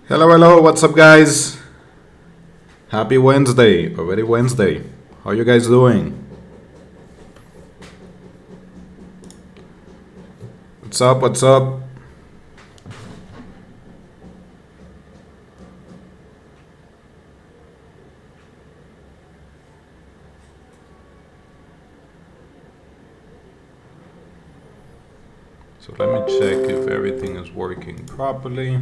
Hello, hello, what's up guys? Happy Wednesday, already Wednesday. How you guys doing? What's up, what's up? So let me check if everything is working properly.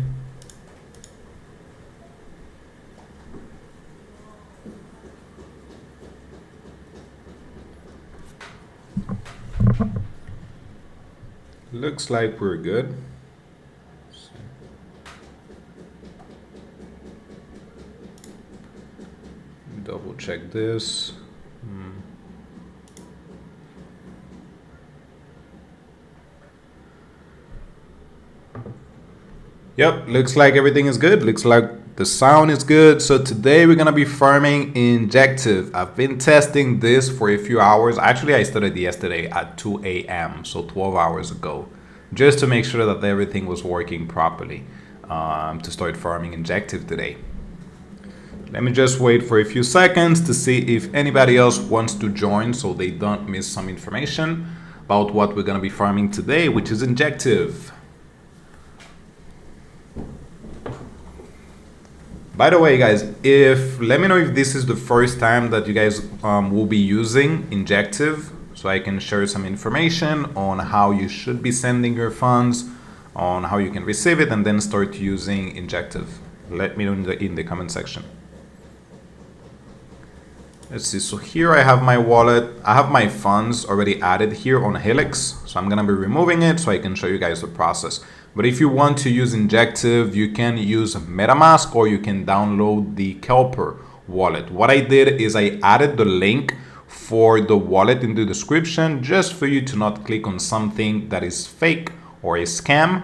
Looks like we're good. Double check this. Yep, looks like everything is good. Looks like the sound is good. So today we're gonna be farming Injective. I've been testing this for a few hours. Actually, I started yesterday at 2 a.m. so 12 hours ago, just to make sure that everything was working properly to start farming Injective today. Let me just wait for a few seconds to see if anybody else wants to join so they don't miss some information about what we're gonna be farming today, which is Injective. By the way, guys, let me know if this is the first time that you guys will be using Injective, so I can share some information on how you should be sending your funds, on how you can receive it, and then start using Injective. Let me know in the comment section. Let's see, so here I have my wallet. I have my funds already added here on Helix, so I'm gonna be removing it so I can show you guys the process. But if you want to use Injective, you can use MetaMask or you can download the Kelper wallet. What I did is I added the link for the wallet in the description just for you to not click on something that is fake or a scam.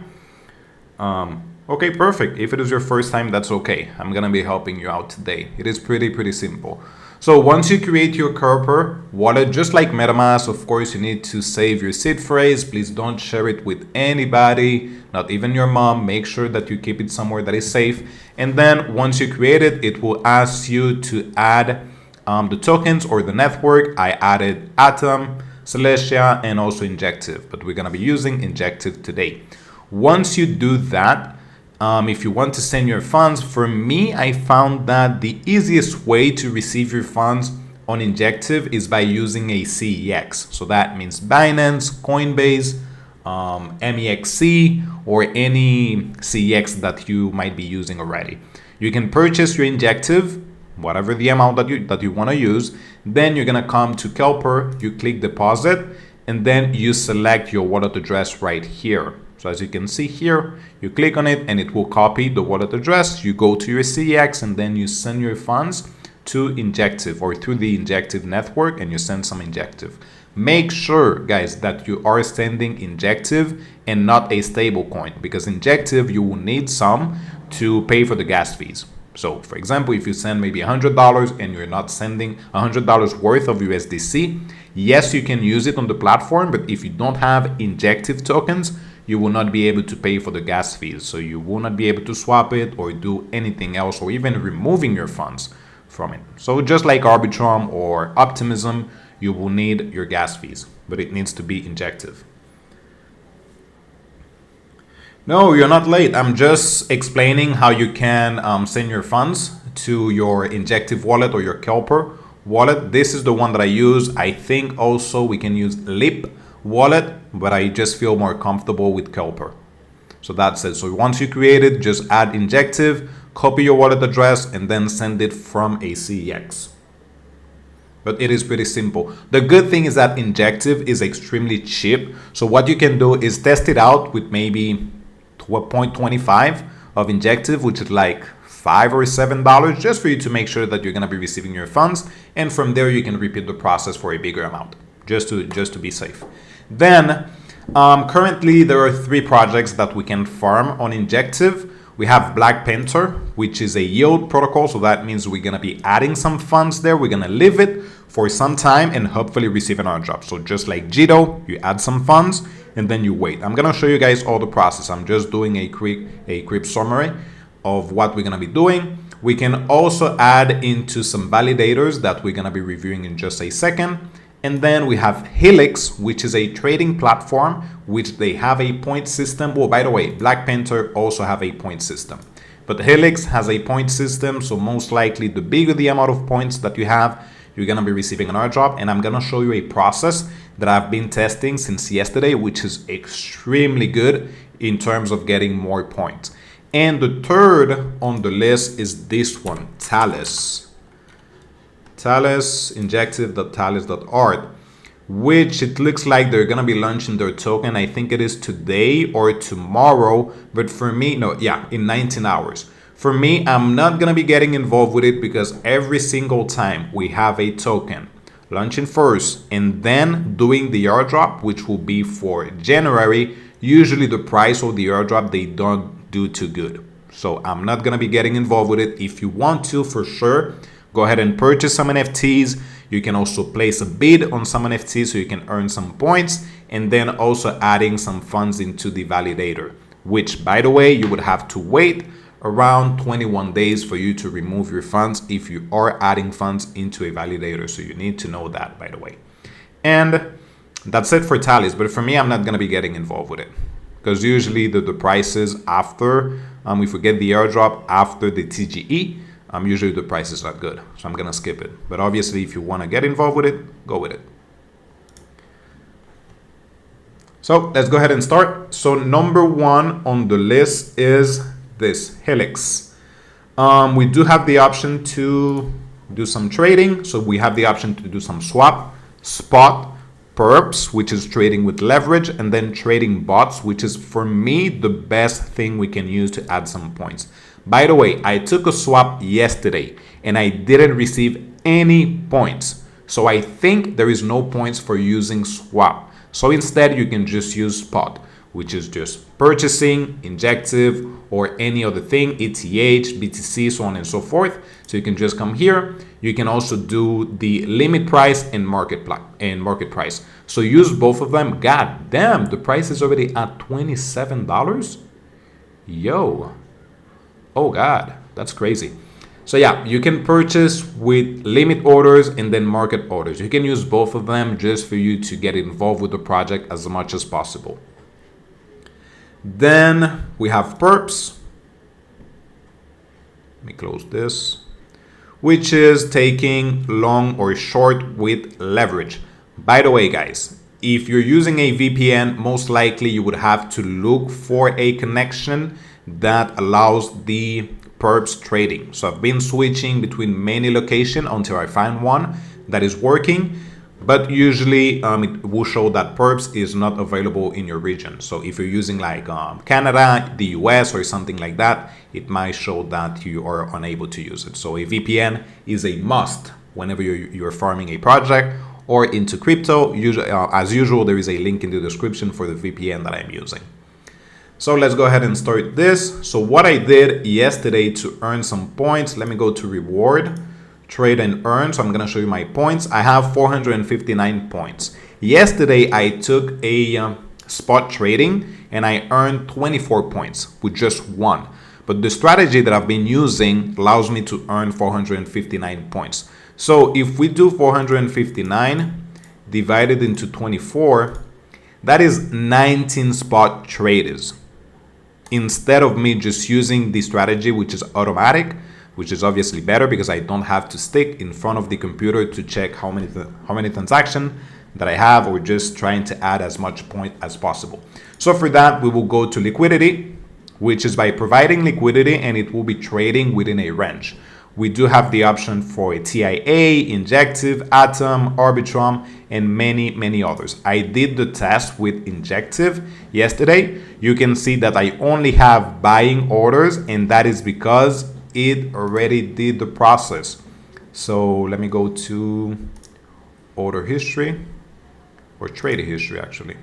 Okay, perfect. If it is your first time, that's okay. I'm gonna be helping you out today. It is pretty simple. So once you create your Kelper wallet, just like MetaMask, of course, you need to save your seed phrase. Please don't share it with anybody, not even your mom. Make sure that you keep it somewhere that is safe. And then once you create it, it will ask you to add the tokens or the network. I added Atom, Celestia, and also Injective, but we're gonna be using Injective today. Once you do that, if you want to send your funds, for me, I found that the easiest way to receive your funds on Injective is by using a CEX. So that means Binance, Coinbase, MEXC, or any CEX that you might be using already. You can purchase your Injective, whatever the amount that you want to use. Then you're gonna come to Kelper, you click deposit, and then you select your wallet address right here. So as you can see here, you click on it and it will copy the wallet address. You go to your CEX and then you send your funds to Injective or through the Injective network, and you send some Injective. Make sure, guys, that you are sending Injective and not a stable coin, because Injective, you will need some to pay for the gas fees. So for example, if you send maybe $100 and you're not sending $100 worth of USDC, yes, you can use it on the platform, but if you don't have Injective tokens, you will not be able to pay for the gas fees. So you will not be able to swap it or do anything else, or even removing your funds from it. So just like Arbitrum or Optimism, you will need your gas fees, but it needs to be Injective. No, you're not late. I'm just explaining how you can send your funds to your Injective wallet or your Kelper wallet. This is the one that I use. I think also we can use Lip wallet, but I just feel more comfortable with Kelper. So that's it. So once you create it, just add Injective, copy your wallet address, and then send it from a CEX. But it is pretty simple. The good thing is that Injective is extremely cheap. So what you can do is test it out with maybe 0.25 of Injective, which is like $5 or $7, just for you to make sure that you're gonna be receiving your funds. And from there, you can repeat the process for a bigger amount, just to be safe. Then currently there are 3 projects that we can farm on Injective. We have Blackpen, which is a yield protocol. So that means we're going to be adding some funds there. We're going to leave it for some time and hopefully receive an airdrop. So just like Jito, you add some funds and then you wait. I'm going to show you guys all the process. I'm just doing a quick summary. of what we're going to be doing. We can also add into some validators that we're going to be reviewing in just a second. And then we have Helix, which is a trading platform, which they have a point system. Well, by the way, Blackpen also have a point system. But Helix has a point system, so most likely the bigger the amount of points that you have, you're going to be receiving an airdrop. And I'm going to show you a process that I've been testing since yesterday, which is extremely good in terms of getting more points. And the third on the list is this one, Talis. Talis, injective.talis.art, which it looks like they're going to be launching their token. I think it is today or tomorrow, but for me, no, yeah, in 19 hours. For me, I'm not going to be getting involved with it because every single time we have a token launching first and then doing the airdrop, which will be for January, usually the price of the airdrop, they don't do too good. So I'm not going to be getting involved with it. If you want to, for sure, go ahead and purchase some NFTs. You can also place a bid on some NFTs so you can earn some points, and then also adding some funds into the validator, which, by the way, you would have to wait around 21 days for you to remove your funds if you are adding funds into a validator. So you need to know that, by the way. And that's it for Talis. But for me, I'm not going to be getting involved with it because usually the prices after, if we get the airdrop after the TGE, usually the price is not good. So I'm going to skip it. But obviously, if you want to get involved with it, go with it. So let's go ahead and start. So number one on the list is this Helix. We do have the option to do some trading. So we have the option to do some swap, spot, perps, which is trading with leverage, and then trading bots, which is for me the best thing we can use to add some points. By the way, I took a swap yesterday and I didn't receive any points. So I think there is no points for using swap. So instead you can just use spot, which is just purchasing, Injective, or any other thing, ETH, BTC, so on and so forth. So you can just come here. You can also do the limit price and market price. So use both of them. God damn, the price is already at $27. Yo. Oh God, that's crazy. So yeah, you can purchase with limit orders and then market orders. You can use both of them just for you to get involved with the project as much as possible. Then we have perps. Let me close this, which is taking long or short with leverage. By the way, guys, if you're using a VPN, most likely you would have to look for a connection that allows the perps trading. So I've been switching between many locations until I find one that is working. But usually it will show that perps is not available in your region. So if you're using like Canada, the US, or something like that, it might show that you are unable to use it. So a VPN is a must whenever you're farming a project or into crypto. As usual, there is a link in the description for the VPN that I'm using. So let's go ahead and start this. So what I did yesterday to earn some points, let me go to reward. Trade and earn. So I'm going to show you my points. I have 459 points. Yesterday, I took a spot trading and I earned 24 points with just one. But the strategy that I've been using allows me to earn 459 points. So if we do 459 divided into 24, that is 19 spot traders. Instead of me just using the strategy, which is automatic, which is obviously better because I don't have to stick in front of the computer to check how many transactions that I have, or just trying to add as much point as possible. So for that, we will go to liquidity, which is by providing liquidity and it will be trading within a range. We do have the option for a TIA, Injective, Atom, Arbitrum, and many others. I did the test with Injective yesterday. You can see that I only have buying orders, and that is because it already did the process. So let me go to order history, or trader history actually.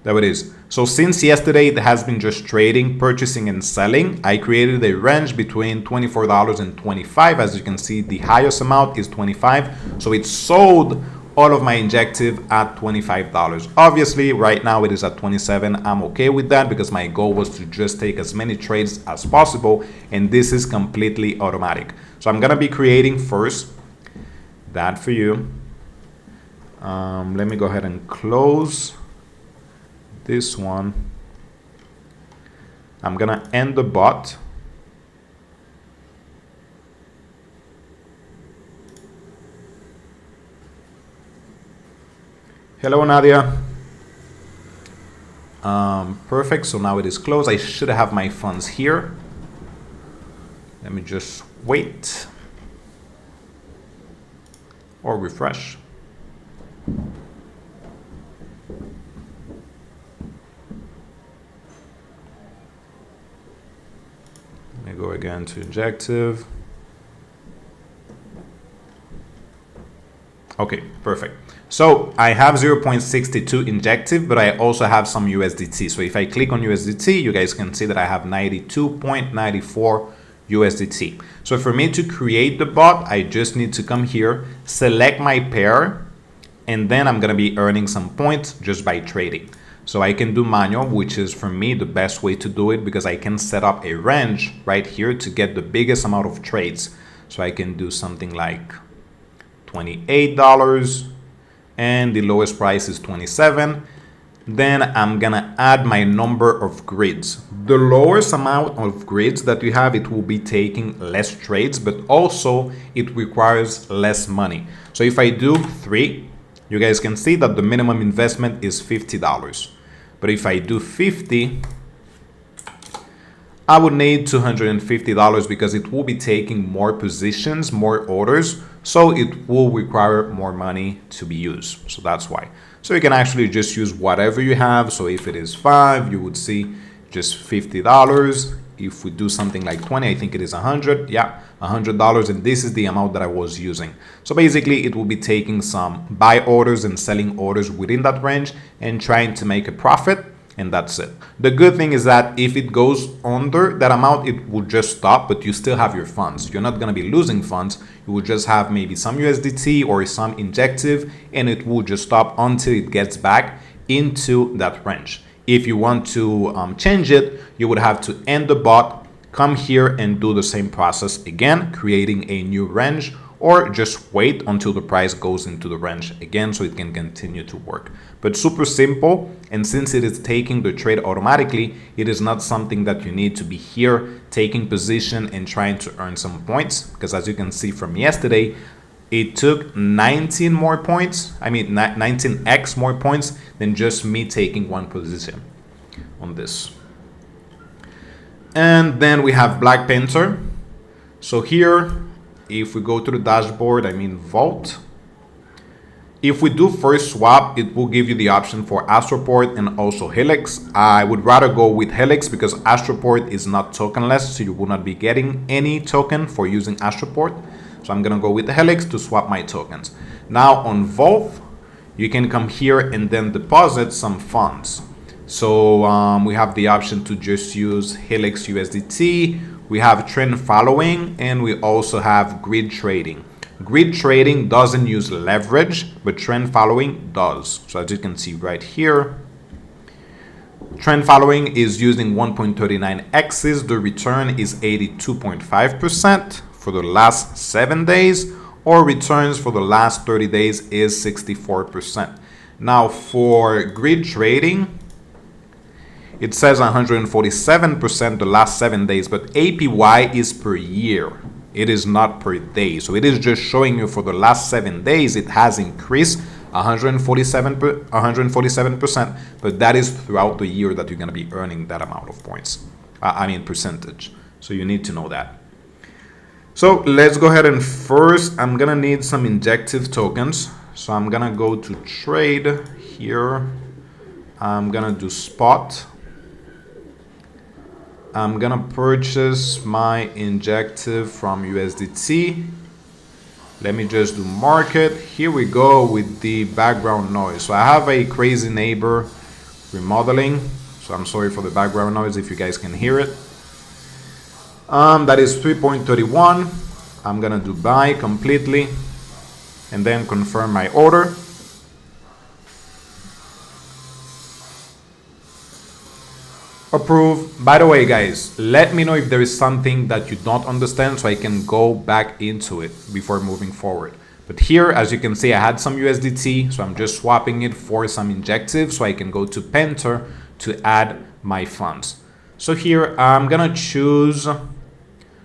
There it is. So since yesterday it has been just trading, purchasing and selling. I created a range between $24 and $25. As you can see, the highest amount is $25. So it sold all of my Injective at $25. Obviously, right now it is at 27. I'm okay with that because my goal was to just take as many trades as possible, and this is completely automatic. So I'm gonna be creating first that for you. Let me go ahead and close this one. I'm gonna end the bot. Hello, Nadia. Perfect. So now it is closed. I should have my funds here. Let me just wait or refresh. Let me go again to Injective. Okay, perfect. So I have 0.62 Injective, but I also have some USDT. So if I click on USDT, you guys can see that I have 92.94 USDT. So for me to create the bot, I just need to come here, select my pair, and then I'm gonna be earning some points just by trading. So I can do manual, which is for me the best way to do it because I can set up a range right here to get the biggest amount of trades. So I can do something like $28 and the lowest price is 27. Then I'm gonna add my number of grids. The lowest amount of grids that you have, it will be taking less trades, but also it requires less money. So if I do 3, you guys can see that the minimum investment is $50. But if I do 50, I would need $250 because it will be taking more positions, more orders, so it will require more money to be used. So that's why. So you can actually just use whatever you have. So if it is 5, you would see just $50. If we do something like 20, I think it is 100. Yeah, $100, and this is the amount that I was using. So basically it will be taking some buy orders and selling orders within that range and trying to make a profit. And that's it. The good thing is that if it goes under that amount, it will just stop, but you still have your funds. You're not going to be losing funds. You will just have maybe some USDT or some Injective, and it will just stop until it gets back into that range. If you want to change it, you would have to end the bot, come here and do the same process again, creating a new range, or just wait until the price goes into the range again so it can continue to work. But super simple, and since it is taking the trade automatically, it is not something that you need to be here taking position and trying to earn some points, because as you can see from yesterday, it took 19 more points, 19x more points than just me taking one position on this. And then we have Blackpen. So here, if we go to the dashboard, Vault, if we do first swap, it will give you the option for Astroport and also Helix. I would rather go with Helix because Astroport is not tokenless, so you will not be getting any token for using Astroport. So I'm gonna go with the Helix to swap my tokens. Now on Vault, you can come here and then deposit some funds. So we have the option to just use Helix USDT. We have trend following, and we also have grid trading. Grid trading doesn't use leverage, but trend following does. So as you can see right here, trend following is using 1.39x's. The return is 82.5% for the last 7 days, or returns for the last 30 days is 64%. Now for grid trading, it says 147% the last 7 days, but APY is per year. It is not per day. So it is just showing you for the last 7 days, it has increased 147%, but that is throughout the year that you're going to be earning that amount of points. Percentage. So you need to know that. So let's go ahead and first, I'm going to need some Injective tokens. So I'm going to go to trade here. I'm going to do spot. I'm gonna purchase my Injective from USDT. Let me just do market. Here we go with the background noise. So I have a crazy neighbor remodeling. So I'm sorry for the background noise if you guys can hear it. That is 3.31. I'm gonna do buy completely and then confirm my order. Approve. By the way, guys, let me know if there is something that you don't understand so I can go back into it before moving forward. But here, as you can see, I had some USDT, so I'm just swapping it for some Injective so I can go to Penter to add my funds. So here, I'm gonna choose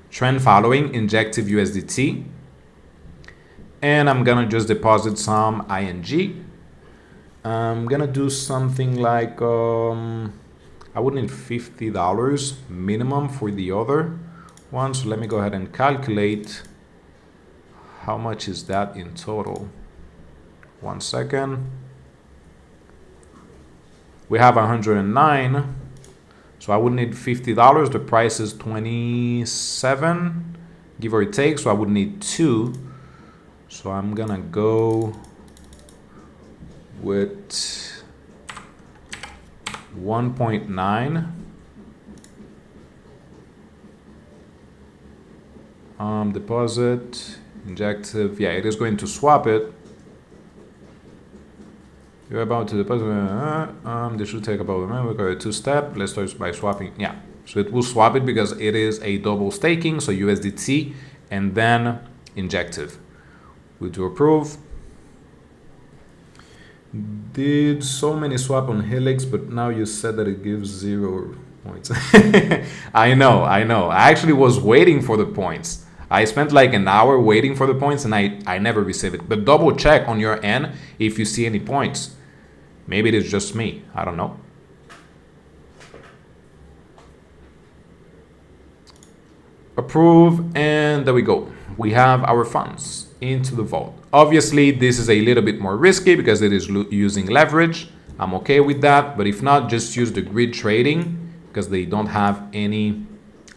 trend following Injective USDT, and I'm gonna just deposit some ING. I'm gonna do something like, I would need $50 minimum for the other one. So let me go ahead and calculate how much is that in total. 1 second. We have 109. So I would need $50. The price is 27, give or take. So I would need 2. So I'm gonna go with 1.9. Deposit, Injective. Yeah, it is going to swap it. You're about to deposit. This should take about a minute. We got a 2-step. Let's start by swapping. Yeah, so it will swap it because it is a double staking. So USDT and then Injective. We do approve. Did so many swap on Helix, but now you said that it gives 0 points. I know. I actually was waiting for the points. I spent like an hour waiting for the points and I never received it. But double check on your end if you see any points. Maybe it is just me. I don't know. Approve, and there we go. We have our funds into the vault. Obviously, this is a little bit more risky because it is using leverage. I'm okay with that, but if not, just use the grid trading because they don't have any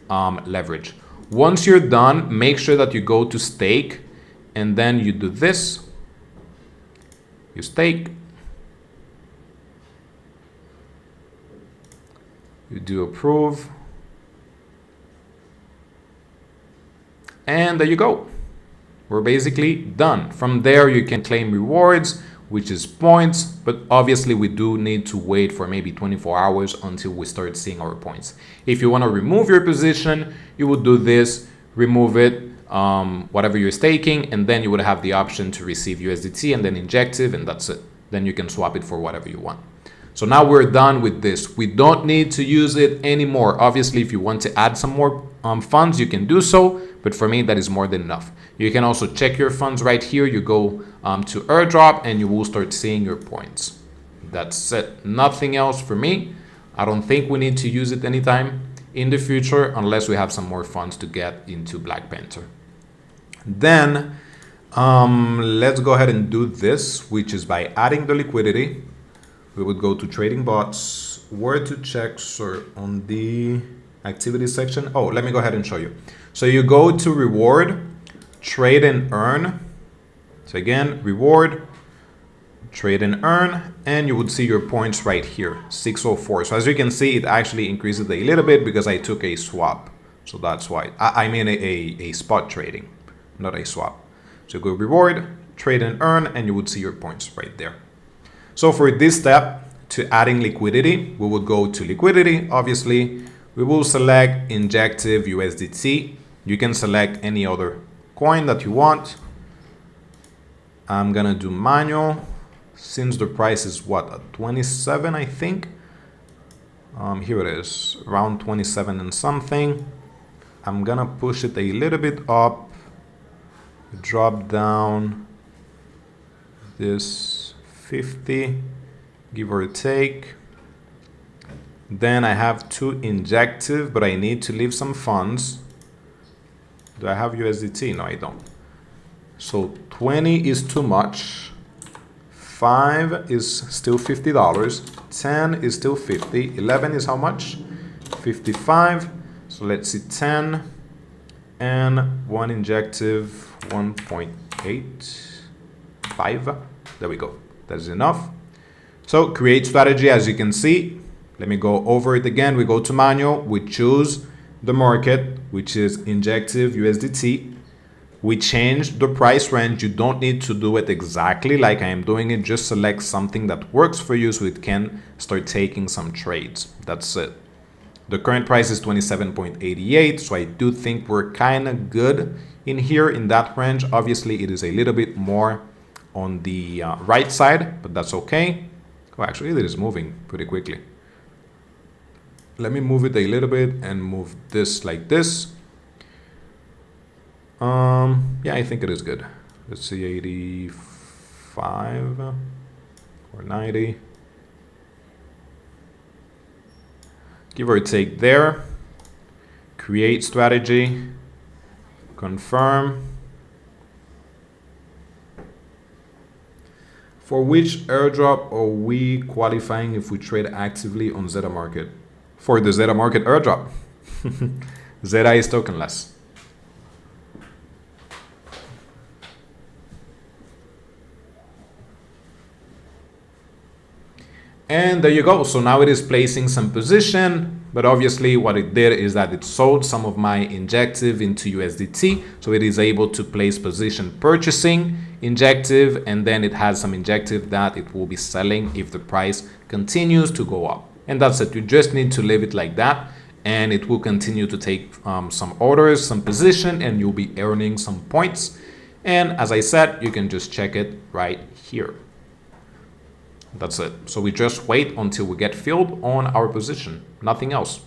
leverage. Once you're done, make sure that you go to stake and then you do this. You stake. You do approve. And there you go. We're basically done. From there, you can claim rewards, which is points, but obviously we do need to wait for maybe 24 hours until we start seeing our points. If you want to remove your position, you would do this, remove it, whatever you're staking, and then you would have the option to receive USDT and then Injective, and that's it. Then you can swap it for whatever you want. So now we're done with this. We don't need to use it anymore. Obviously, if you want to add some more funds, you can do so, but for me, that is more than enough. You can also check your funds right here. You go to Airdrop and you will start seeing your points. That's it. Nothing else for me. I don't think we need to use it anytime in the future unless we have some more funds to get into Blackpen. Then let's go ahead and do this, which is by adding the liquidity. We would go to trading bots, where to check, so on the activity section. Oh, let me go ahead and show you. So you go to reward, trade and earn. So again, reward, trade and earn, and you would see your points right here, 604. So as you can see, it actually increases a little bit because I took a swap. So that's why. I mean a spot trading, not a swap. So go reward, trade and earn, and you would see your points right there. So for this step, to adding liquidity, we would go to liquidity. Obviously, we will select Injective USDT. You can select any other coin that you want. I'm gonna do manual since the price is what, at 27, I think. Here it is, around 27 and something. I'm gonna push it a little bit up, drop down this 50, give or take. Then I have 2 Injective, but I need to leave some funds. Do I have USDT? No, I don't. So 20 is too much. 5 is still $50. 10 is still 50. 11 is how much? 55. So let's see, 10 and 1 Injective, 1.85. There we go. That's enough. So create strategy, as you can see. Let me go over it again. We go to manual. We choose the market, which is Injective USDT. We change the price range. You don't need to do it exactly like I am doing it. Just select something that works for you so it can start taking some trades. That's it. The current price is 27.88, so I do think we're kind of good in here in that range. Obviously, it is a little bit more on the right side, but that's okay. Oh, actually, it is moving pretty quickly. Let me move it a little bit and move this like this. Yeah, I think it is good. Let's see, 85 or 90. Give or take there. Create strategy. Confirm. For which airdrop are we qualifying if we trade actively on Zeta Market? For the Zeta Market airdrop. Zeta is tokenless. And there you go. So now it is placing some position, but obviously what it did is that it sold some of my Injective into USDT. So it is able to place position purchasing Injective, and then it has some Injective that it will be selling if the price continues to go up. And that's it. You just need to leave it like that, and it will continue to take some orders, some position, and you'll be earning some points. And as I said, you can just check it right here. That's it. So we just wait until we get filled on our position, nothing else.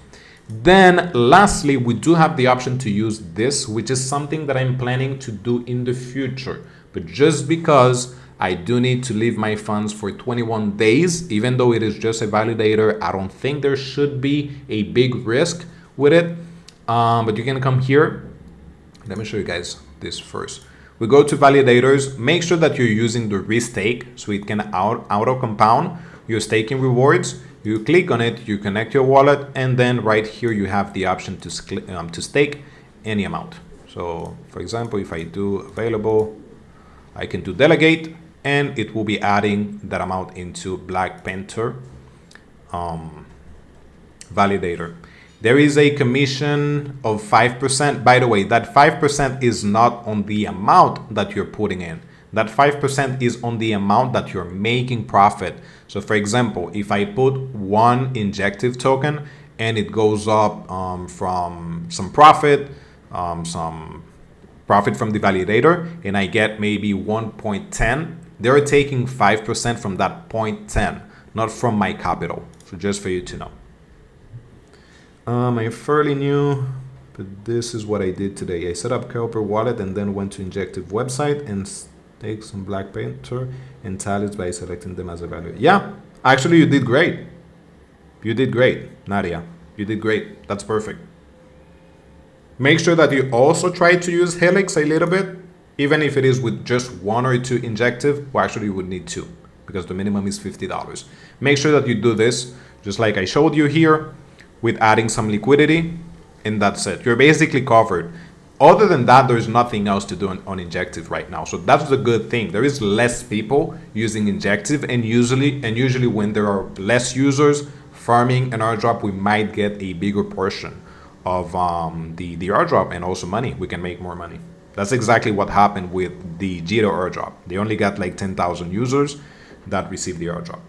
Then lastly, we do have the option to use this, which is something that I'm planning to do in the future. But just because I do need to leave my funds for 21 days, even though it is just a validator, I don't think there should be a big risk with it. But you can come here. Let me show you guys this first. We go to validators, make sure that you're using the restake so it can auto compound your staking rewards. You click on it, you connect your wallet, and then right here you have the option to stake any amount. So for example, if I do available, I can do delegate, and it will be adding that amount into Blackpen validator. There is a commission of 5%. By the way, that 5% is not on the amount that you're putting in. That 5% is on the amount that you're making profit. So for example, if I put one Injective token and it goes up from some profit from the validator, and I get maybe 1.10, they're taking 5% from that 0.10, not from my capital. So just for you to know. I'm fairly new, but this is what I did today. I set up Copper Wallet and then went to Injective website and staked some Blackpen and Talis by selecting them as a value. Yeah, actually you did great. You did great, Nadia. You did great. That's perfect. Make sure that you also try to use Helix a little bit, even if it is with just one or two Injective. Well, actually you would need two because the minimum is $50. Make sure that you do this, just like I showed you here, with adding some liquidity, and that's it. You're basically covered. Other than that, there's nothing else to do on Injective right now. So that's the good thing. There is less people using Injective, and usually when there are less users farming an airdrop, we might get a bigger portion of the airdrop and also money. We can make more money. That's exactly what happened with the Jito airdrop. They only got like 10,000 users that received the airdrop.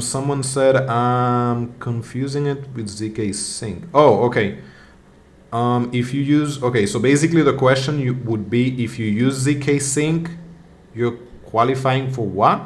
Someone said I'm confusing it with ZK Sync. Oh, okay. If you use, okay, so basically the question would be, if you use ZK Sync, you're qualifying for what?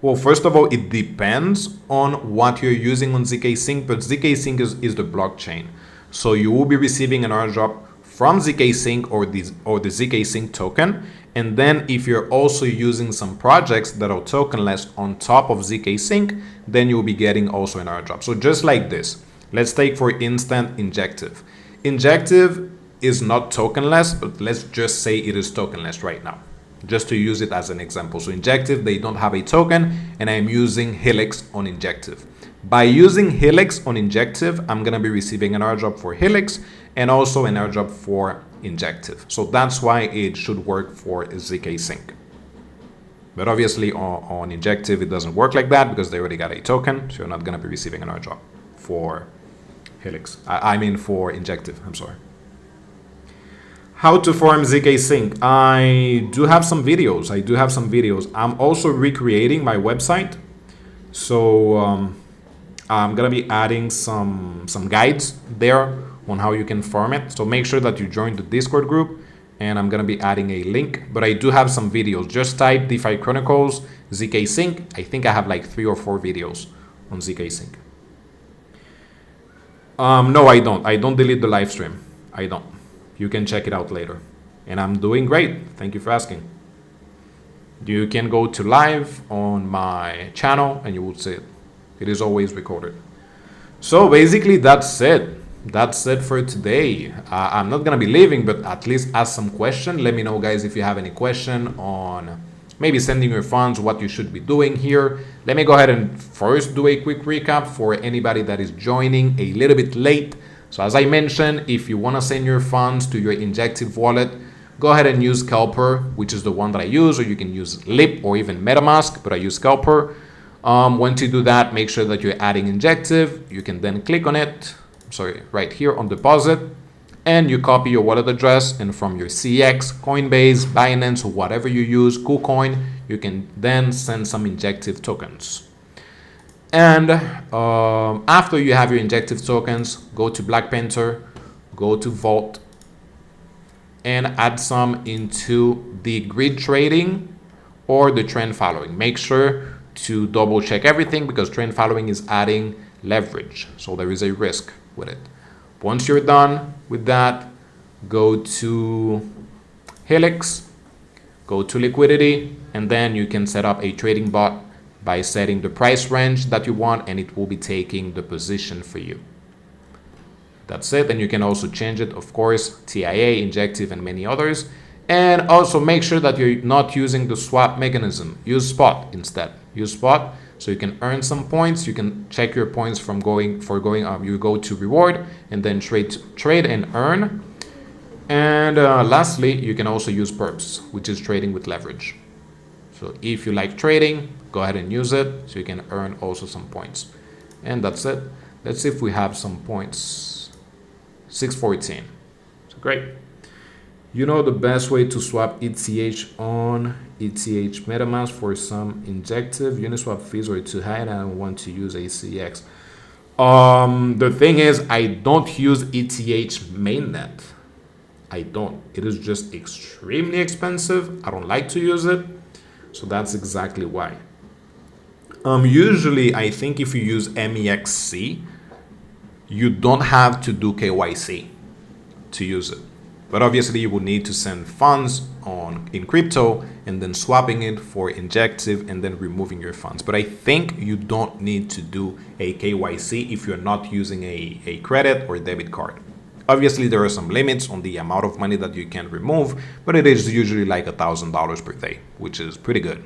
Well, first of all, it depends on what you're using on ZK Sync, but ZK Sync is the blockchain. So you will be receiving an airdrop from ZK Sync or the ZK Sync token. And then if you're also using some projects that are tokenless on top of ZK Sync, then you'll be getting also an airdrop. So just like this, let's take for instance Injective. Injective is not tokenless, but let's just say it is tokenless right now, just to use it as an example. So Injective, they don't have a token, and I'm using Helix on Injective. By using Helix on Injective, I'm going to be receiving an airdrop for Helix and also an airdrop for Injective. So that's why it should work for ZK Sync. But obviously on Injective, it doesn't work like that because they already got a token. So you're not going to be receiving an airdrop for Helix. I mean for Injective, I'm sorry. How to farm ZK Sync. I do have some videos. I'm also recreating my website. So I'm gonna be adding some guides there on how you can farm it. So make sure that you join the Discord group, and I'm gonna be adding a link. But I do have some videos. Just type DeFi Chronicles ZK Sync. I think I have like 3 or 4 videos on ZK Sync. No, I don't. I don't delete the live stream. I don't. You can check it out later. And I'm doing great. Thank you for asking. You can go to live on my channel and you will see it. It is always recorded. So basically that's it. That's it for today. I'm not gonna be leaving, but at least ask some question. Let me know, guys, if you have any question on maybe sending your funds, what you should be doing here. Let me go ahead and first do a quick recap for anybody that is joining a little bit late. So as I mentioned, if you want to send your funds to your Injective wallet, go ahead and use Kelper, which is the one that I use, or you can use Lip or even MetaMask, but I use Kelper. Once you do that, make sure that you're adding Injective. You can then click on it, right here on deposit, and you copy your wallet address, and from your CX, Coinbase, Binance, or whatever you use, KuCoin, you can then send some Injective tokens. And after you have your Injective tokens, go to Blackpen, go to Vault, and add some into the grid trading or the trend following. Make sure to double check everything because trend following is adding leverage, so there is a risk with it. Once you're done with that, go to Helix, go to liquidity, and then you can set up a trading bot by setting the price range that you want, and it will be taking the position for you. That's it. And you can also change it, of course, TIA, Injective, and many others. And also make sure that you're not using the swap mechanism. Use spot instead. Use spot so you can earn some points. You can check your points from you go to reward and then trade and earn. And lastly, you can also use perps, which is trading with leverage. So if you like trading, go ahead and use it so you can earn also some points. And that's it. Let's see if we have some points. 614. So great. You know the best way to swap ETH on ETH MetaMask for some Injective. Uniswap fees are too high and I don't want to use ACX. The thing is, I don't use ETH mainnet. I don't. It is just extremely expensive. I don't like to use it. So that's exactly why. Usually, I think if you use MEXC, you don't have to do KYC to use it. But obviously, you will need to send funds in crypto and then swapping it for Injective and then removing your funds. But I think you don't need to do a KYC if you're not using a credit or debit card. Obviously, there are some limits on the amount of money that you can remove, but it is usually like $1,000 per day, which is pretty good.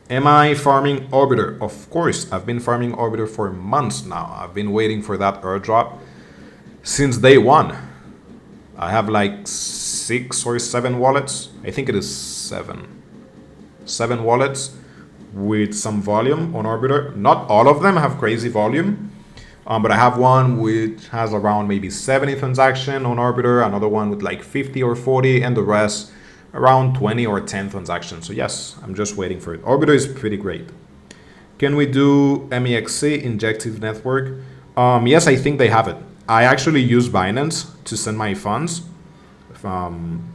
Am I farming Orbiter? Of course, I've been farming Orbiter for months now. I've been waiting for that airdrop since day one. I have like 6 or 7 wallets. I think it is 7 wallets with some volume on Orbiter. Not all of them have crazy volume. But I have one which has around maybe 70 transactions on Orbiter, another one with like 50 or 40, and the rest around 20 or 10 transactions. So yes, I'm just waiting for it. Orbiter is pretty great. Can we do MEXC, Injective Network? Yes, I think they have it. I actually use Binance to send my funds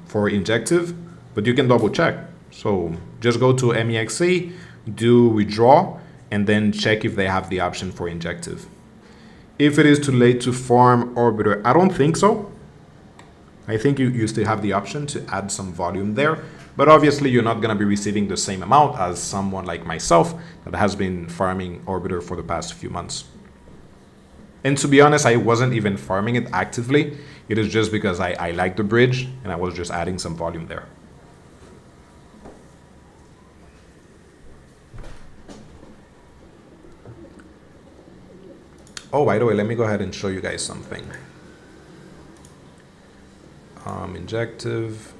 for Injective, but you can double check. So just go to MEXC, do withdraw, and then check if they have the option for Injective. If it is too late to farm Orbiter, I don't think so. I think you still have the option to add some volume there, but obviously you're not going to be receiving the same amount as someone like myself that has been farming Orbiter for the past few months. And to be honest, I wasn't even farming it actively. It is just because I like the bridge and I was just adding some volume there. Oh, by the way, let me go ahead and show you guys something. Injective.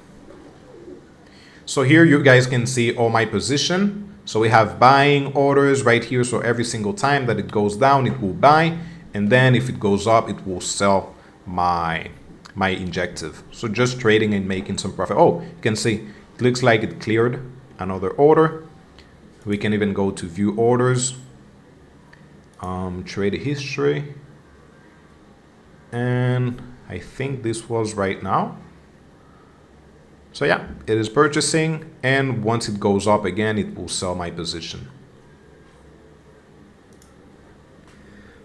So here you guys can see all my position. So we have buying orders right here. So every single time that it goes down, it will buy. And then if it goes up, it will sell my Injective. So just trading and making some profit. Oh, you can see it looks like it cleared another order. We can even go to view orders, trade history, and I think this was right now. So yeah, it is purchasing, and once it goes up again, it will sell my position.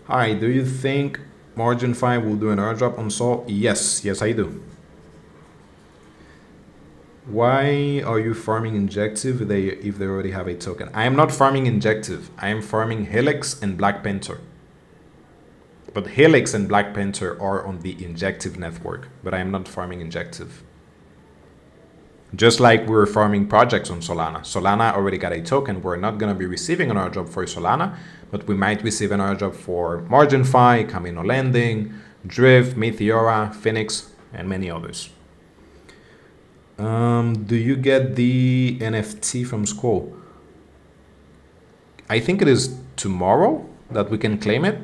All right, do you think MarginFi will do an airdrop on Sol? Yes, I do. Why are you farming Injective if they already have a token? I am not farming Injective. I am farming Helix and Blackpen. But Helix and Blackpen are on the Injective network, but I am not farming Injective. Just like we're farming projects on Solana. Solana already got a token. We're not going to be receiving an airdrop for Solana, but we might receive an airdrop for MarginFi, Camino Lending, Drift, Meteora, Phoenix, and many others. Do you get the NFT from Skull? I think it is tomorrow that we can claim it.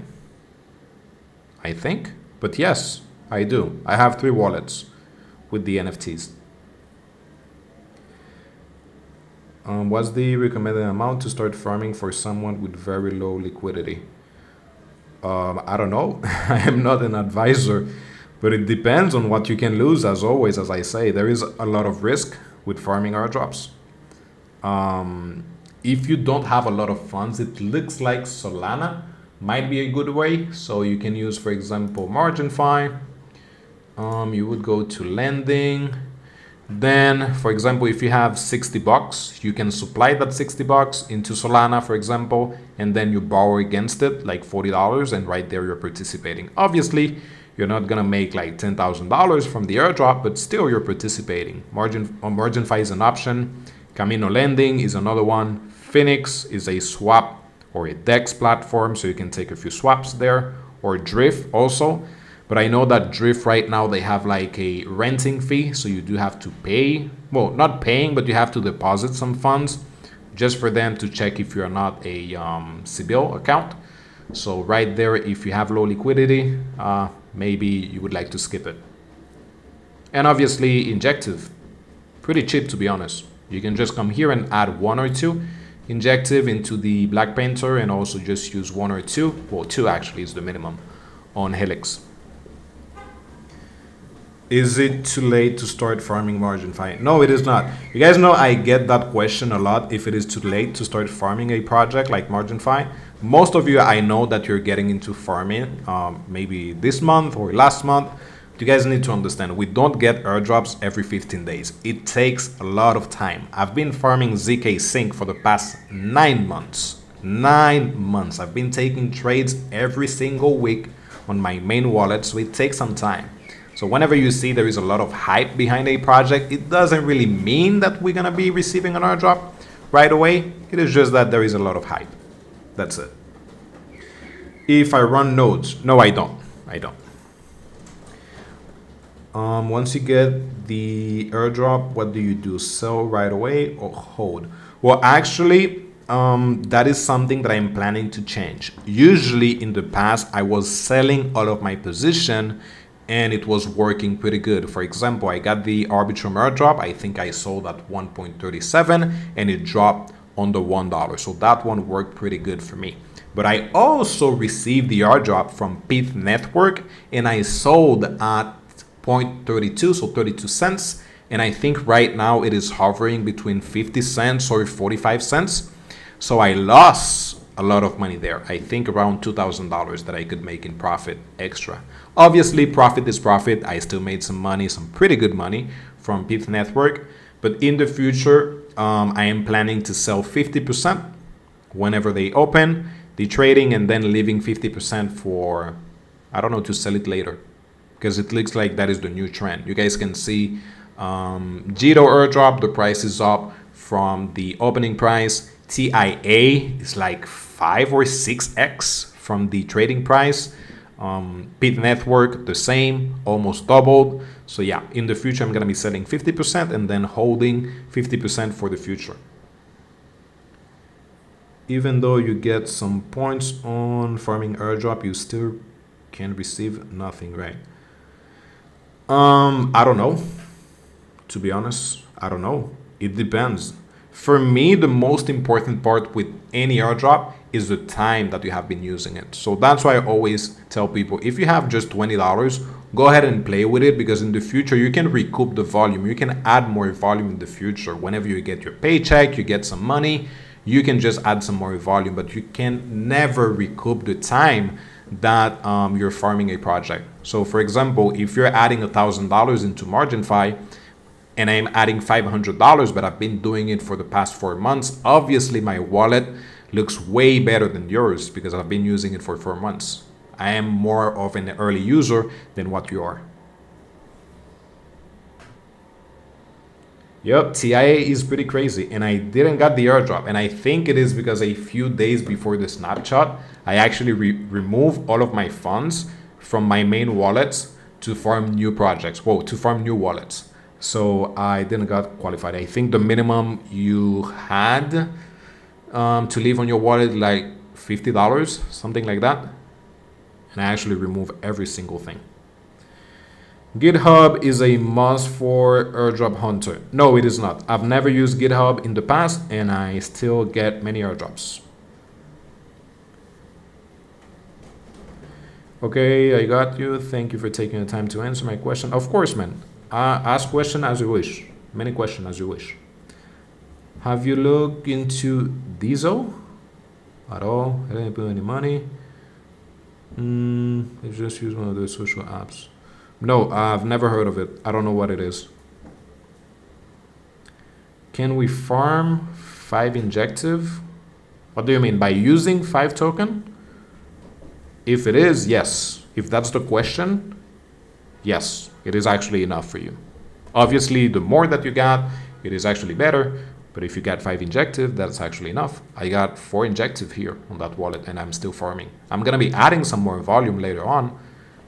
I think. But yes, I do. I have 3 wallets with the NFTs. What's the recommended amount to start farming for someone with very low liquidity? I don't know. I am not an advisor, but it depends on what you can lose. As always, as I say, there is a lot of risk with farming airdrops. If you don't have a lot of funds, it looks like Solana might be a good way. So you can use, for example, MarginFi. You would go to lending. Then, for example, if you have $60, you can supply that $60 into Solana, for example, and then you borrow against it like $40, and right there you're participating. Obviously, you're not gonna make like $10,000 from the airdrop, but still you're participating. MarginFi is an option. Camino Lending is another one. Phoenix is a swap or a DEX platform, so you can take a few swaps there, or Drift also. But I know that Drift right now, they have like a renting fee. So you do have to pay, well, not paying, but you have to deposit some funds just for them to check if you're not a Sybil account. So right there, if you have low liquidity, maybe you would like to skip it. And obviously Injective, pretty cheap to be honest. You can just come here and add 1 or 2 Injective into the Blackpen and also just use 1 or 2, well 2 actually is the minimum on Helix. Is it too late to start farming MarginFi? No, it is not. You guys know I get that question a lot, if it is too late to start farming a project like MarginFi. Most of you, I know that you're getting into farming maybe this month or last month. You guys need to understand, we don't get airdrops every 15 days. It takes a lot of time. I've been farming ZK Sync for the past 9 months. 9 months. I've been taking trades every single week on my main wallet, so it takes some time. So whenever you see there is a lot of hype behind a project, it doesn't really mean that we're going to be receiving an airdrop right away. It is just that there is a lot of hype. That's it. If I run nodes, no, I don't. Once you get the airdrop, what do you do? Sell right away or hold? Well, actually, that is something that I'm planning to change. Usually in the past, I was selling all of my position and it was working pretty good. For example, I got the Arbitrum airdrop. I think I sold at 1.37 and it dropped under $1. So that one worked pretty good for me. But I also received the airdrop from Pith Network and I sold at 0.32, so 32 cents. And I think right now it is hovering between 50 cents or 45 cents. So I lost a lot of money there. I think around $2,000 that I could make in profit extra. Obviously, profit is profit. I still made some money, some pretty good money from Pith Network. But in the future, I am planning to sell 50% whenever they open the trading and then leaving 50% for, I don't know, to sell it later. Because it looks like that is the new trend. You guys can see Jito airdrop, the price is up from the opening price. TIA is like 5 or 6x from the trading price. Pith Network, the same, almost doubled. So yeah, in the future, I'm going to be selling 50% and then holding 50% for the future. Even though you get some points on farming airdrop, you still can receive nothing, right? I don't know. To be honest, I don't know. It depends. For me, the most important part with any airdrop is the time that you have been using it. So that's why I always tell people, if you have just $20, go ahead and play with it, because in the future you can recoup the volume. You can add more volume in the future. Whenever you get your paycheck, you get some money, you can just add some more volume, but you can never recoup the time that you're farming a project. So for example, if you're adding $1,000 into MarginFi, and I'm adding $500, but I've been doing it for the past 4 months, obviously my wallet looks way better than yours because I've been using it for 4 months. I am more of an early user than what you are. Yep, TIA is pretty crazy, and I didn't get the airdrop, and I think it is because a few days before the snapshot, I actually removed all of my funds from my main wallets to farm new projects, to farm new wallets. So I didn't get qualified. I think the minimum you had to leave on your wallet like $50, something like that. And I actually remove every single thing. GitHub is a must for airdrop hunter. No, it is not. I've never used GitHub in the past, and I still get many airdrops. Okay, I got you. Thank you for taking the time to answer my question. Of course, man. Ask question as you wish. Many questions as you wish. Have you looked into Diesel at all? I didn't put any money. I just use one of those social apps. No, I've never heard of it. I don't know what it is. Can we farm 5 Injective? What do you mean? By using 5 token? If it is, yes. If that's the question, yes. It is actually enough for you. Obviously, the more that you got, it is actually better. But if you get 5 Injective, that's actually enough. I got 4 Injective here on that wallet, and I'm still farming. I'm going to be adding some more volume later on,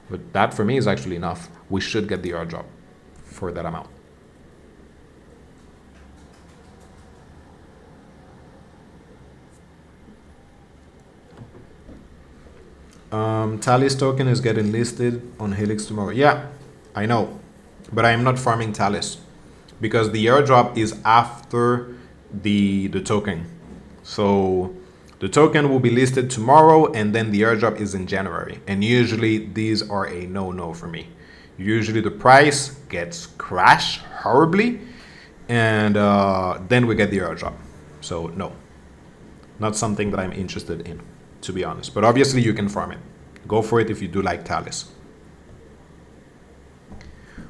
but that for me is actually enough. We should get the airdrop for that amount. Talis token is getting listed on Helix tomorrow. Yeah, I know, but I am not farming Talis because the airdrop is after the token. So the token will be listed tomorrow, and then the airdrop is in January. And usually these are a no-no for me. Usually the price gets crashed horribly, and then we get the airdrop. So no, not something that I'm interested in, to be honest. But obviously you can farm it. Go for it if you do like Talis.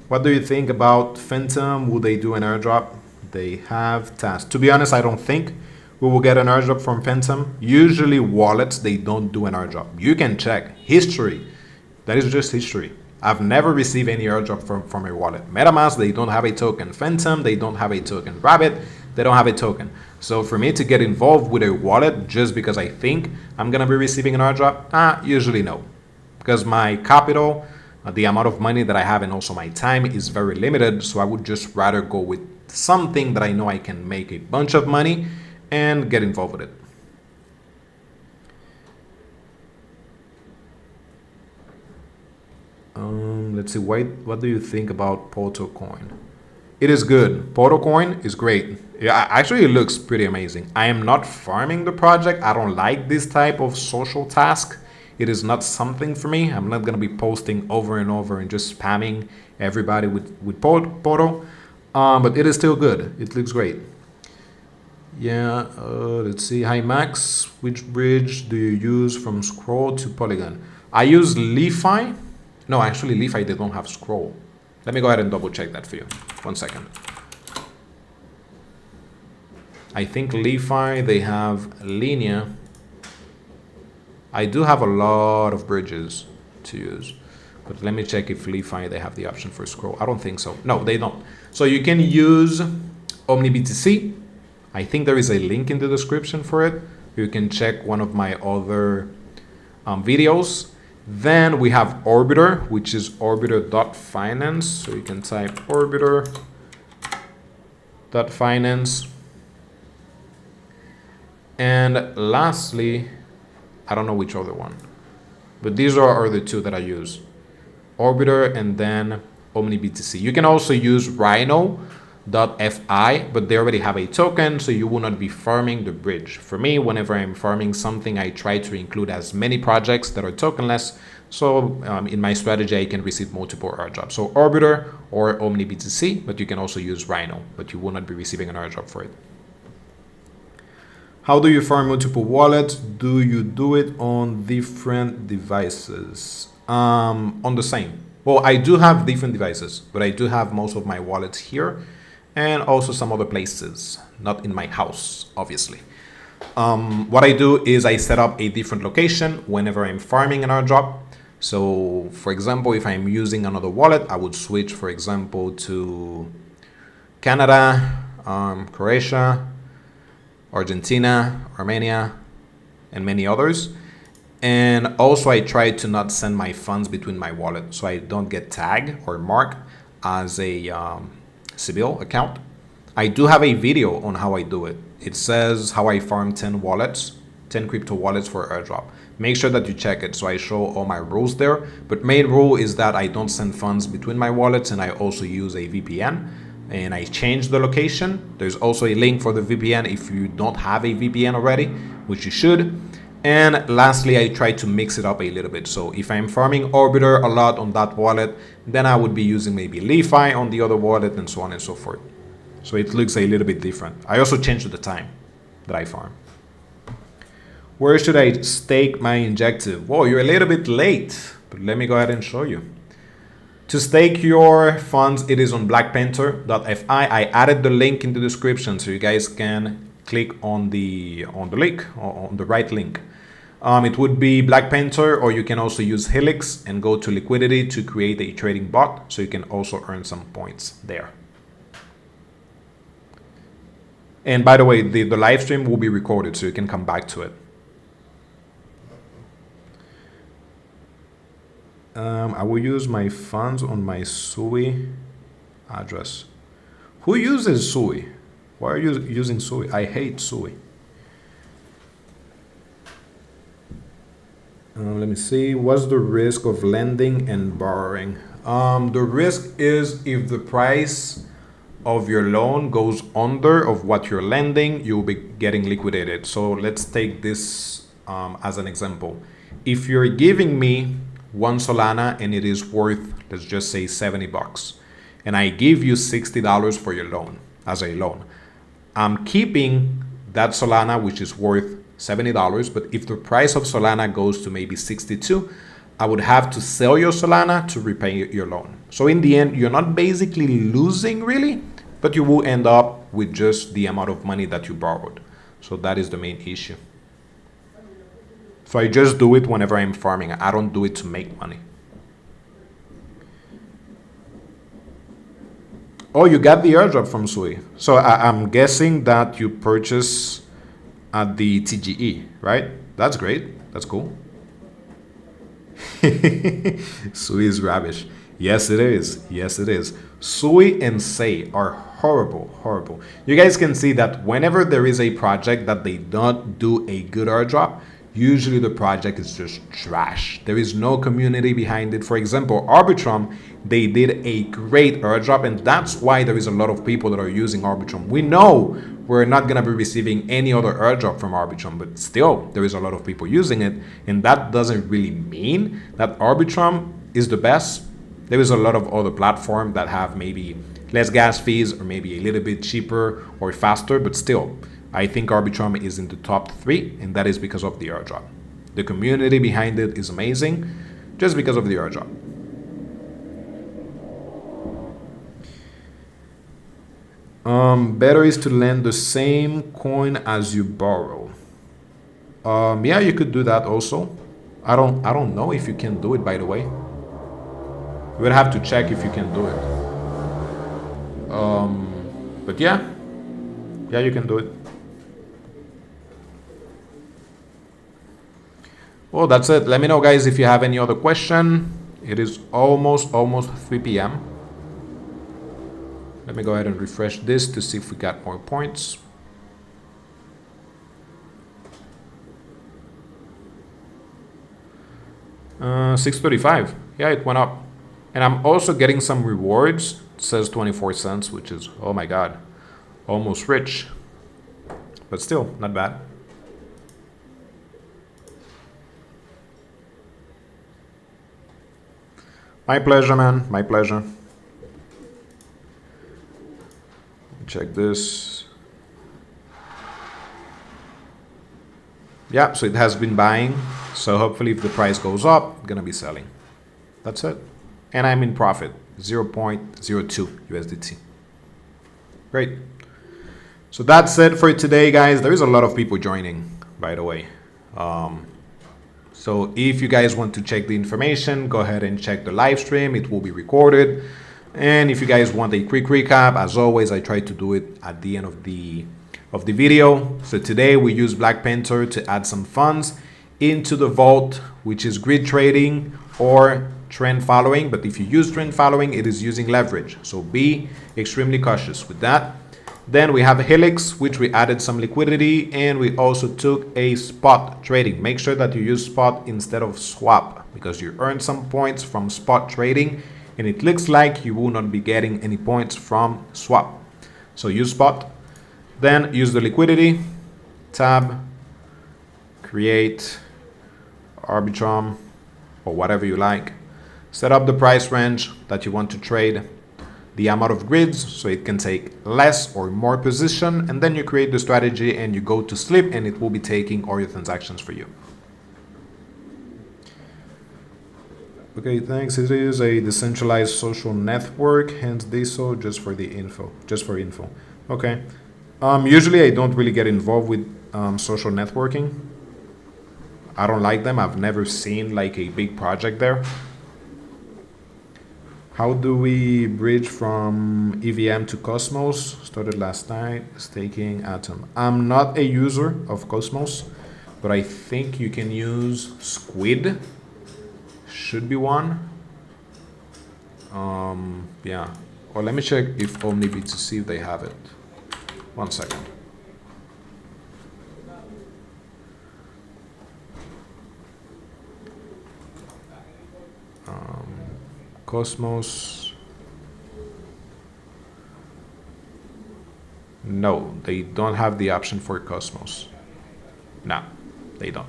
What do you think about Phantom? Will they do an airdrop? They have tasks. To be honest, I don't think we will get an airdrop from Phantom. Usually wallets, they don't do an airdrop. You can check history. That is just history. I've never received any airdrop from a wallet. MetaMask, they don't have a token. Phantom, they don't have a token. Rabbit, they don't have a token. So for me to get involved with a wallet just because I think I'm going to be receiving an airdrop, usually no. Because my capital, the amount of money that I have, and also my time is very limited. So I would just rather go with something that I know I can make a bunch of money and get involved with it. Let's see, what do you think about Protocoin? It is good. Protocoin is great. Yeah, actually it looks pretty amazing. I am not farming the project. I don't like this type of social task. It is not something for me. I'm not going to be posting over and over and just spamming everybody with Poto. But it is still good. It looks great. Yeah, let's see. Hi Max, which bridge do you use from Scroll to Polygon? I use Li-Fi. No, actually Li-Fi, they don't have Scroll. Let me go ahead and double check that for you. 1 second. I think Li-Fi, they have Linear. I do have a lot of bridges to use, but let me check if Li-Fi, they have the option for Scroll. I don't think so. No, they don't. So you can use OmniBTC. I think there is a link in the description for it. You can check one of my other videos. Then we have Orbiter, which is orbiter.finance. So you can type orbiter.finance. And lastly, I don't know which other one, but these are the two that I use. Orbiter and then OmniBTC. You can also use Rhino, .fi, but they already have a token, so you will not be farming the bridge. For me, whenever I'm farming something, I try to include as many projects that are tokenless, so in my strategy, I can receive multiple airdrops. So Orbiter or OmniBTC, but you can also use Rhino, but you will not be receiving an airdrop for it. How do you farm multiple wallets? Do you do it on different devices? On the same. Well, I do have different devices, but I do have most of my wallets here and also some other places, not in my house, obviously. What I do is I set up a different location whenever I'm farming an airdrop. So for example, if I'm using another wallet, I would switch, for example, to Canada, Croatia, Argentina, Armenia, and many others. And also I try to not send my funds between my wallet so I don't get tagged or marked as a Sybil account. I do have a video on how I do it. It says how I farm 10 crypto wallets for airdrop. Make sure that you check it. So I show all my rules there, but main rule is that I don't send funds between my wallets, and I also use a VPN and I change the location. There's also a link for the VPN if you don't have a VPN already, which you should. And lastly, I try to mix it up a little bit. So if I'm farming Orbiter a lot on that wallet, then I would be using maybe Li-Fi on the other wallet and so on and so forth. So it looks a little bit different. I also changed the time that I farm. Where should I stake my Injective? Whoa, you're a little bit late, but let me go ahead and show you. To stake your funds, it is on blackpen.fi. I added the link in the description so you guys can click on the link, or on the right link. It would be Black Panther, or you can also use Helix and go to Liquidity to create a trading bot, so you can also earn some points there. And by the way, the live stream will be recorded, so you can come back to it. I will use my funds on my SUI address. Who uses SUI? Why are you using SUI? I hate SUI. Let me see. What's the risk of lending and borrowing? The risk is if the price of your loan goes under of what you're lending, you'll be getting liquidated. So let's take this as an example. If you're giving me 1 Solana and it is worth, let's just say $70, and I give you $60 for your loan as a loan, I'm keeping that Solana, which is worth $70, but if the price of Solana goes to maybe 62, I would have to sell your Solana to repay your loan. So in the end, you're not basically losing really, but you will end up with just the amount of money that you borrowed. So that is the main issue. So I just do it whenever I'm farming. I don't do it to make money. Oh, you got the airdrop from SUI. So I'm guessing that you purchase at the TGE, right? That's great. That's cool. SUI is rubbish. Yes, it is. Yes, it is. SUI and SEI are horrible, horrible. You guys can see that whenever there is a project that they don't do a good airdrop, usually the project is just trash. There is no community behind it. For example, Arbitrum, they did a great airdrop, and that's why there is a lot of people that are using Arbitrum. We know we're not going to be receiving any other airdrop from Arbitrum, but still there is a lot of people using it, and that doesn't really mean that Arbitrum is the best. There is a lot of other platforms that have maybe less gas fees or maybe a little bit cheaper or faster, but still I think Arbitrum is in the top 3, and that is because of the airdrop. The community behind it is amazing just because of the airdrop. Better is to lend the same coin as you borrow. Yeah, you could do that also. I don't know if you can do it, by the way. We'll have to check if you can do it. But yeah, you can do it. Well, that's it. Let me know, guys, if you have any other question. It is almost 3 p.m. Let me go ahead and refresh this to see if we got more points. $635. Yeah, it went up. And I'm also getting some rewards. says 24 cents, which is, oh my God, almost rich, but still not bad. My pleasure, man, my pleasure. Check this. Yeah, so it has been buying. So hopefully if the price goes up, I'm gonna be selling. That's it. And I'm in profit, 0.02 USDT. Great. So that's it for today, guys. There is a lot of people joining, by the way. So if you guys want to check the information, go ahead and check the live stream. It will be recorded. And if you guys want a quick recap, as always, I try to do it at the end of the video. So today we use Blackpen to add some funds into the vault, which is grid trading or trend following. But if you use trend following, it is using leverage. So be extremely cautious with that. Then we have Helix, which we added some liquidity, and we also took a spot trading. Make sure that you use spot instead of swap, because you earn some points from spot trading, and it looks like you will not be getting any points from swap. So use spot. Then use the liquidity tab, create Arbitrum or whatever you like. Set up the price range that you want to trade, the amount of grids, so it can take less or more position, and then you create the strategy and you go to sleep, and it will be taking all your transactions for you. Okay, thanks. It is a decentralized social network, hence DSO, just for info. Okay. Usually I don't really get involved with social networking. I don't like them. I've never seen like a big project there. How do we bridge from EVM to Cosmos? Started last night, staking Atom. I'm not a user of Cosmos, but I think you can use Squid. Should be one. Yeah. Or let me check if OmniBit to see if they have it. 1 second. Cosmos. No, they don't have the option for Cosmos. No, they don't.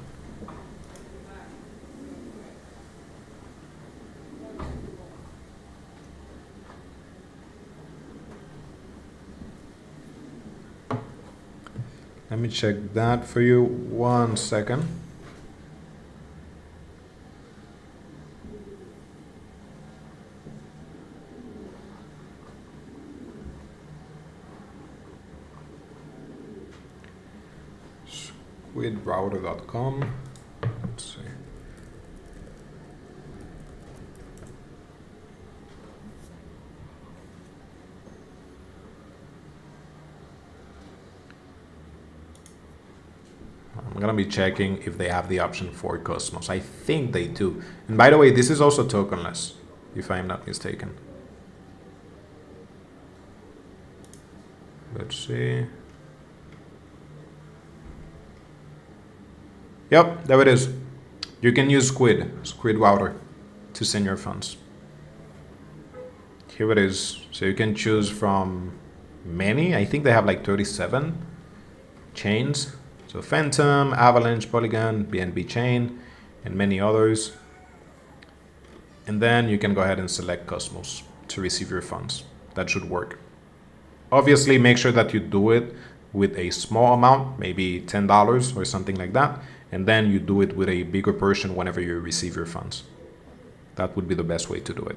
Let me check that for you. 1 second. Squidrouter.com. Let's see. I'm gonna be checking if they have the option for Cosmos. I think they do. And by the way, this is also tokenless, if I'm not mistaken. Let's see. Yep, there it is. You can use Squid Router to send your funds. Here it is. So you can choose from many. I think they have like 37 chains. So Phantom, Avalanche, Polygon, BNB Chain, and many others. And then you can go ahead and select Cosmos to receive your funds. That should work. Obviously, make sure that you do it with a small amount, maybe $10 or something like that. And then you do it with a bigger portion whenever you receive your funds. That would be the best way to do it.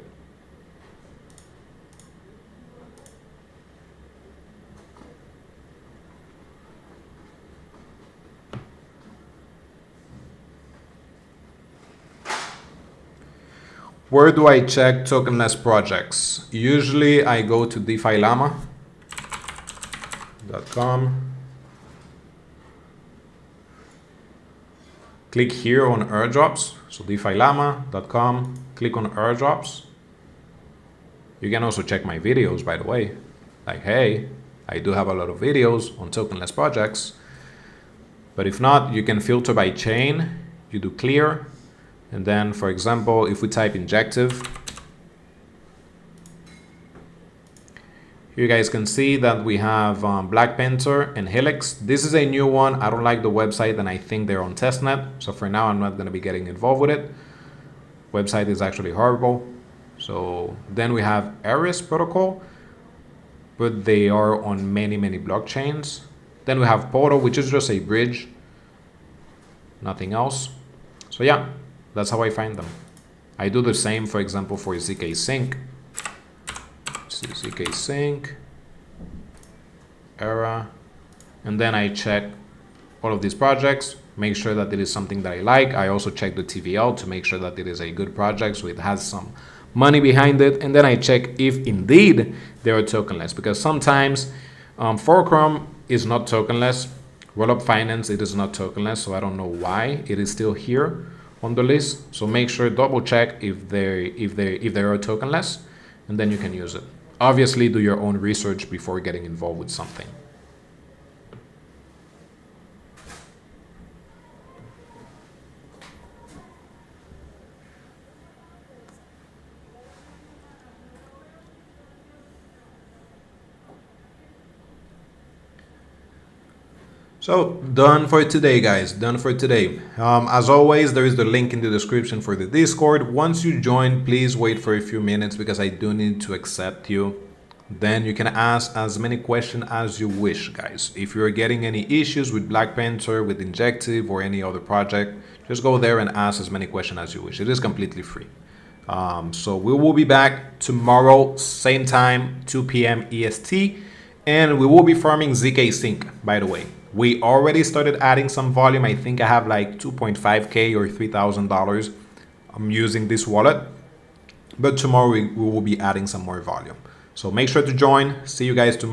Where do I check tokenless projects? Usually I go to DeFiLlama.com. Click here on airdrops. So DeFiLlama.com, click on airdrops. You can also check my videos, by the way. Like, hey, I do have a lot of videos on tokenless projects. But if not, you can filter by chain. You do clear. And then, for example, if we type Injective, You guys can see that we have Blackpen and Helix. This is a new one. I don't like the website and I think they're on testnet. So for now, I'm not going to be getting involved with it. Website is actually horrible. So then we have Ares protocol, but they are on many blockchains. Then we have Portal, which is just a bridge, nothing else. So yeah, that's how I find them. I do the same, for example, for ZK Sync. ZK Sync, Era, and then I check all of these projects, make sure that it is something that I like. I also check the TVL to make sure that it is a good project, so it has some money behind it, and then I check if indeed they are tokenless, because sometimes Fulcrum is not tokenless, Rollup Finance, it is not tokenless, so I don't know why it is still here on the list. So make sure, double check if they are tokenless, and then you can use it. Obviously, do your own research before getting involved with something. So done for today, guys, done for today. As always, there is the link in the description for the Discord. Once you join, please wait for a few minutes because I do need to accept you. Then you can ask as many questions as you wish, guys. If you're getting any issues with Blackpen, with Injective or any other project, just go there and ask as many questions as you wish. It is completely free. So we will be back tomorrow, same time, 2 p.m. EST, and we will be farming ZK Sync, by the way. We already started adding some volume. I think I have like 2.5K or $3,000 I'm using this wallet. But tomorrow we will be adding some more volume. So make sure to join. See you guys tomorrow.